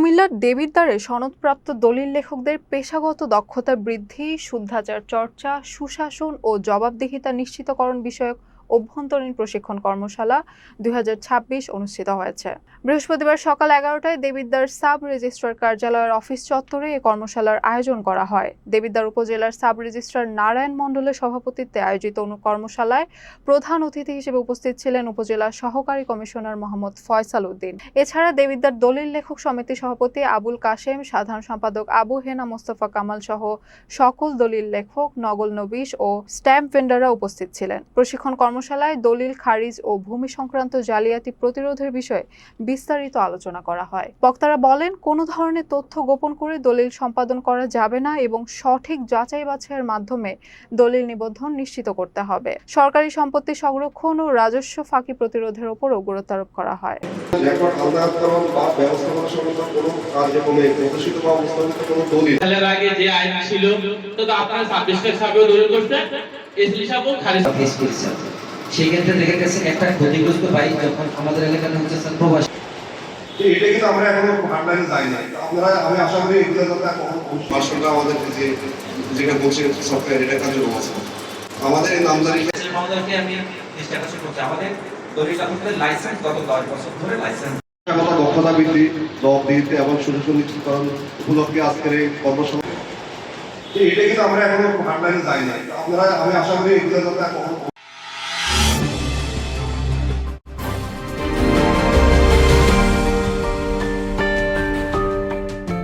কুমিল্লার দেবিদ্বারে সনদপ্রাপ্ত দলিল লেখকদের পেশাগত দক্ষতা বৃদ্ধি, শুদ্ধাচার চর্চা, সুশাসন ও জবাবদিহিতা নিশ্চিতকরণ বিষয়ক অভ্যন্তরীণ প্রশিক্ষণ কর্মশালা ২০২৬ অনুষ্ঠিত হয়েছে। বৃহস্পতিবার সকাল ১১টায় দেবিদ্বার সাব রেজিস্ট্রার কার্যালয়ের অফিস চত্বরে এ কর্মশালার আয়োজন করা হয়। দেবিদ্বার উপজেলার সাব রেজিস্ট্রার নারায়ণ মণ্ডলের সভাপতিত্বে আয়োজিত কর্মশালায় প্রধান অতিথি হিসেবে উপস্থিত ছিলেন উপজেলা সহকারী কমিশনার মোহাম্মদ ফয়সাল উদ্দিন। এছাড়া দেবিদ্বার দলিল লেখক সমিতি সভাপতি আবুল কাশেম, সাধারণ সম্পাদক আবু হেনা মোস্তফা কামাল সহ সকল দলিল লেখক, নগল নবিশ ও স্ট্যাম্প ভেন্ডাররা উপস্থিত ছিলেন। প্রশিক্ষণ কর্মশালায় দলিল খারিজ ও ভূমি সংক্রান্ত জালিয়াতি প্রতিরোধের বিষয়ে বিস্তারিত আলোচনা করা হয়। বক্তারা বলেন, কোনো ধরনের তথ্য গোপন করে দলিল সম্পাদন করা যাবে না এবং সঠিক যাচাই বাছাইয়ের মাধ্যমে দলিল নিবন্ধন নিশ্চিত করতে হবে। সরকারি সম্পত্তি সংরক্ষণ ও রাজস্ব ফাঁকি প্রতিরোধের উপরও গুরুত্ব আরোপ করা হয়। আগে যে আইন ছিল তো আপনারা 26 সালেও দলিল করতে সেই ক্ষেত্রে দেখা গেছে একটা ক্ষতিগ্রস্ত ভাই যখন আমাদের এলাকাতে হচ্ছে প্রবাসী, এটা কিন্তু আমরা এখনো হার্ডলাইনে যাই নাই। আপনারা আমি আশা করি এগুলো যাতে মার্শালরা আমাদের যেটা বলছে সফটওয়্যার এটা কার্যক্রম আছে আমাদের এই নামজারি আমাদেরকে আমি চেষ্টা করছি আমাদের দলিল লেখকদের লাইসেন্স গত 10 বছর ধরে লাইসেন্স দক্ষতা বৃদ্ধি, জবাবদিহিতা এবং সুশাসন নিশ্চিতকরণ উপলক্ষে আজকের এই কর্মশালা। এটা কিন্তু আমরা এখনো হার্ডলাইনে যাই নাই। আপনারা আমি আশা করি এগুলো যাতে